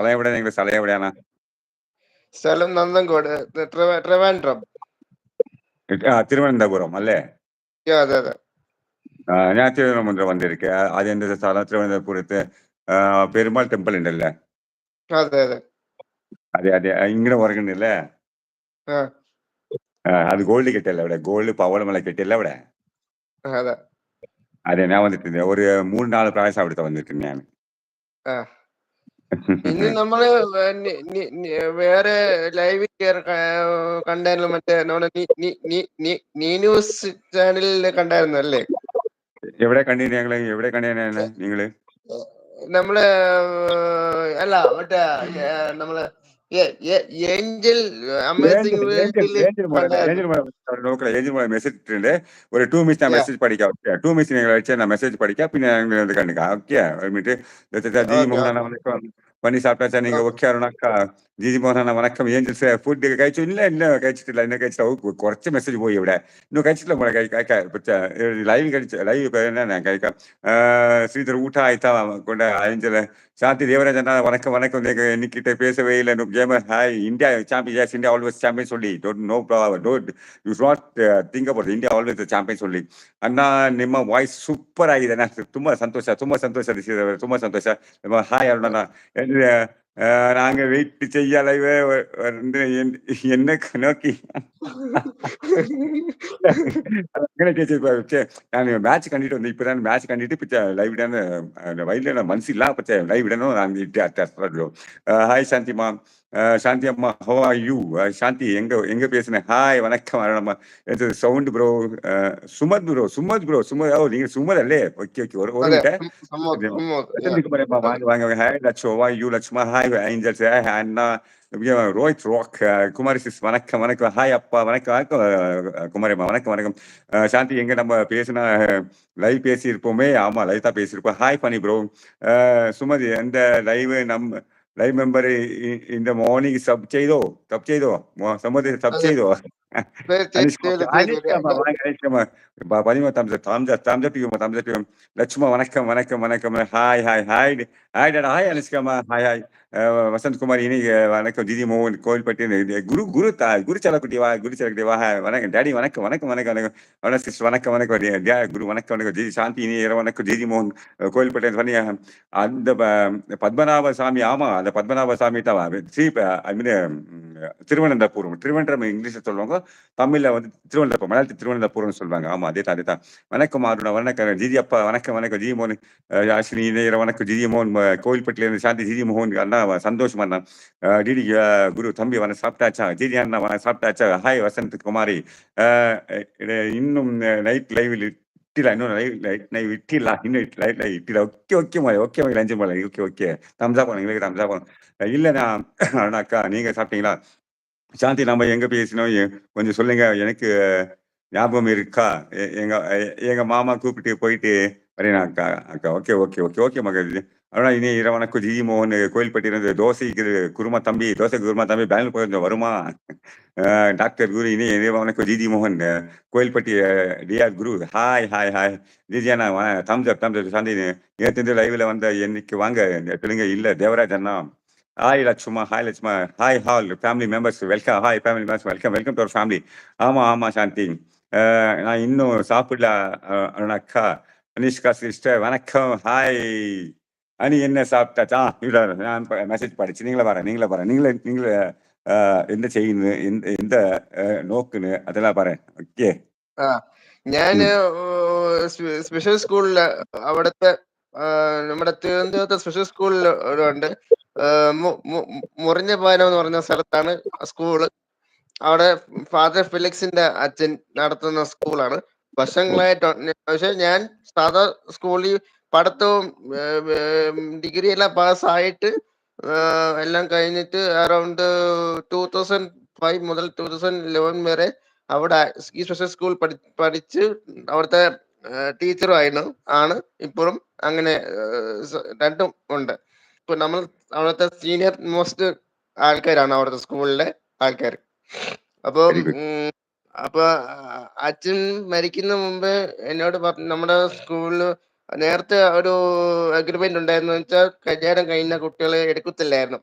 സ്ഥലം എവിടെ? നിങ്ങളുടെ സ്ഥലം എവിടെയാണ്? സ്ഥലം നന്തൻകോട്, ട്രിവാൻഡ്രം. തിരുവനന്തപുരം അല്ലേ? അതെ അതെ. ഞാൻ തിരുവനന്തപുരം വന്നിരിക്കുക. അത് എൻ്റെ സ്ഥലം തിരുവനന്തപുരത്ത് പെരുമാൾ ടെമ്പിൾ ഉണ്ടല്ലേ? അതെ അതെ. അതെ അതെ, ഇങ്ങനെ പറയുന്നില്ലേ? അത് ഗോൾഡ് കിട്ടിയല്ല അവിടെ, ഗോൾഡ് പവളമല കിട്ടിയല്ല അവിടെ. അതെ അതെ, ഞാൻ വന്നിട്ടുണ്ട്. ഒരു 3-4 പ്രാവശ്യം അവിടുത്തെ വന്നിട്ടുണ്ട് ഞാൻ. ഇനി നമ്മള് വേറെ ലൈവ് കണ്ടായിരുന്നു, മറ്റേ ന്യൂസ് ചാനലിൽ കണ്ടായിരുന്നു അല്ലേ? എവിടെ കണ്ടീന് ഞങ്ങള്? എവിടെ കണ്ടീന് നിങ്ങള്? നമ്മള് അല്ല, മറ്റേ നമ്മള് ഏഞ്ചൽ അമേസിംഗ് മെസ്സേജ് ഇട്ടിട്ടുണ്ട്. ഒരു 2 മിനിറ്റ് ഞാൻ മെസ്സേജ് പഠിക്കാം. 2 മിനിറ്റ് നിങ്ങൾ അയച്ചാൽ ഞാൻ മെസ്സேஜ் படிக்க പിന്നെ கண்டுக்க. ஓகே ஜிஜி மோகன் வணக்கம். பண்ணி சாப்பிட்டாச்சா நீங்க? ஓகே அருணாக்கா. ജിജി മോഹനാണ് വണക്കം. ഏഞ്ചൽസ് ഫുഡ് കഴിച്ചു? ഇല്ല കഴിച്ചിട്ടില്ല. ഇന്ന് കഴിച്ചില്ല. കുറച്ച് മെസ്സേജ് പോയി ഇവിടെ. ഇന്ന് കഴിച്ചിട്ടില്ല മോളെ. ലൈവ് ലൈവ് കഴിക്കാം. ஸ்ரீதர் ஊட்ட ஆயிட்டா கொண்ட ஏஞ்சல் சாந்தி தேவராஜ் அண்ணா வணக்கம் வணக்கம். இன்னைக்கிட்ட பேசவே இல்லை. Gamer hi. India champion. Yes, India always champion சொல்லி. No problem. Don't you not think about India always champion சொல்லி. ಅಣ್ಣ ನಿಮ್ಮ ವಾಯ್ಸ್ ಸೂಪರ್ ಆಗಿದೆ ಅಣ್ಣ. ತುಂಬಾ ಸಂತೋಷ ತುಂಬಾ ಸಂತೋಷ. ஹாய் அருணா. நாங்க வெயிட் செய்ய லைவே என்ன நோக்கி ನಾನು ಮ್ಯಾಚ್ ಕಂಡಿಟ್ಟು ಒಂದು ಇಪ್ಪ ಮ್ಯಾಚ್ ಕಂಡಿಟ್ಟು ಪಿಚ್ಚ ಲೈವ್ ಇಡನು ವೈಲ್ಡ್ ಮನಸ್ಸಿಲ್ಲ ಪಚ್ಚ ಲೈವ್ ಇಡನು ನಾನು ಇಟ್ಟೆ ಅಷ್ಟು. ஹாய் சாந்திமா. சாந்தி அம்மா, ஹவ் ஆர் யூ? சாந்தி எங்க பேசுனேன்? ஹாய் வணக்கம் அருணம்மா. Sound bro. சுமத் ப்ரோ. நீங்க சுமத் அல்லே? ஓகே ஒரு நிமிஷம் வாங்க. ஹாய் லட்சோ. ஹவ் ஆர் யூ லட்சுமா? Hi angels. அண்ணா ரோஹித் ராக். குமாரி சிஸ் வணக்கம். ஹாய் அப்பா. வணக்கம் குமாரிம்மா. வணக்கம். சாந்தி எங்க நம்ம பேசினா லைவ் பேசியிருப்போமே? ஆமா, லைவ் தான் பேசியிருப்போம். ஹாய் பண்ணி ப்ரோ. சுமதி, அந்த live member in the morning sub ചെയ്തോ? സുമതി സബ് ചെയ്തോ? லட்சுமா வணக்கம். ஹாய் அனுஷ்காமா. ஹாய் வசந்த் குமார். இனி வணக்கம். ஜிஜி மோகன் கோயில்பட்டி. குருச்சலக்குட்டி வா. வணக்கம் டாடி. வணக்கம் சிஸ்டர். வணக்கம் குரு. வணக்கம் ஜிஜி சாந்தி. இனி வணக்கம் ஜிஜி மோகன் கோயில்பட்டி. பண்ணி அந்த பத்மநாப சாமி. ஆமா, அந்த பத்மநாப சாமி தான் ஐ மீன் திருவனந்தபுரம் இங்கிலீஷ்ல சொல்லுவாங்க. தமிழ்ல வந்து திருவனந்தபுரம், மலையாளத்தில் திருவனந்தபுரம் சொல்லுவாங்க. ஆமா, அதே தான். வணக்கம் அருணா. வணக்கம் ஜிஜி அப்பா. வணக்கம் ஜிஜி மோகன். அஸ்வினி இணையர் வணக்கம். ஜிஜி மோகன் கோயில்பட்டியில இருந்து சாந்தி. ஜிஜி மோகன் அண்ணா சந்தோஷம் அண்ணா. டிடி குரு தம்பி வணக்கம். சாப்பிட்டாச்சா? ஜிஜி அண்ணா சாப்பிட்டாச்சா? ஹாய் வசந்த் குமாரி. இன்னும் நைட் லைவில் ಇಟ್ಟಿಲ್ಲ. ಇನ್ನೂ ಲೈವ್ ಇಟ್ಟಿಲ್ಲ. ஓகே லஞ்சு மலை. ஓகே தம்ஸ் அப் பண்ணுங்க. தம்ஸ் அப் இல்லைண்ணா அக்கா, நீங்க சாப்பிட்டீங்களா? சாந்தி, நம்ம எங்க பேசினோம் கொஞ்சம் சொல்லுங்க. எனக்கு ஞாபகம் இருக்கா? எங்க மாமா கூப்பிட்டு போயிட்டு வரேனா அக்கா? ஓகே மகள். ஆனால் இனி வணக்கம் ஜிஜி மோகன் கோயில்பட்டியிலிருந்து. தோசைக்கு குருமா தம்பி பெங்களூர் போயிருந்தோம், வருமா? டாக்டர் குரு. இனி வணக்கம் ஜிஜி மோகன் கோயில்பட்டி. டிஆர் குரு. ஹாய் ஜிஜி அண்ணா. Thumbs up Shanthi. நேற்று லைவ்ல வந்த என்னைக்கு வாங்க சொல்லுங்க. இல்ல தேவராஜ் அண்ணா. ஹாய் லட்சுமா. Hi all family members welcome. Hi family members welcome to our family. ஆமா சாந்தி. நான் இன்னும் சாப்பிடல அக்கா. அனிஷ்கா சிஸ்டர் வணக்கம். ஹாய் அனி, என்ன சாப்பிட்டாச்சா? நான் மெசேஜ் படிச்சு நீங்களே பாரு. நீங்களே എന്താ ചെയ്യുന്നത്, എന്താ നോക്കുന്നു, അതെല്ലാം പറയാൻ. ഓക്കെ. ഞാന് സ്പെഷ്യൽ സ്കൂളില് അവിടുത്തെ നമ്മുടെ തിരുവനന്തപുരത്തെ സ്പെഷ്യൽ സ്കൂളിൽ ഉണ്ട്. മുറിഞ്ഞപാലം എന്ന് പറഞ്ഞ സ്ഥലത്താണ് സ്കൂള്. അവിടെ ഫാദർ ഫിലിക്സിന്റെ അച്ഛൻ നടത്തുന്ന സ്കൂളാണ്. വർഷങ്ങളായിട്ട്. പക്ഷെ ഞാൻ സാധാ സ്കൂളിൽ പഠിത്തവും ഡിഗ്രി എല്ലാം പാസ്സായിട്ട് എല്ലാം കഴിഞ്ഞിട്ട് അറൗണ്ട് 2005 മുതൽ 2011 വരെ അവിടെ ഈ സ്പെഷ്യൽ സ്കൂൾ പഠിച്ച് അവിടുത്തെ ടീച്ചറും ആണ് ഇപ്പോഴും. അങ്ങനെ രണ്ടും ഉണ്ട്. ഇപ്പൊ നമ്മൾ അവിടുത്തെ സീനിയർ മോസ്റ്റ് ആൾക്കാരാണ് അവിടുത്തെ സ്കൂളിലെ ആൾക്കാർ. അപ്പൊ അച്ഛൻ മരിക്കുന്ന മുമ്പ് എന്നോട് പറഞ്ഞു, നമ്മുടെ സ്കൂളില് നേരത്തെ ഒരു അഗ്രിമെന്റ് ഉണ്ടായിരുന്നു വെച്ചാൽ കല്യാണം കഴിഞ്ഞ കുട്ടികളെ എടുക്കത്തില്ലായിരുന്നു.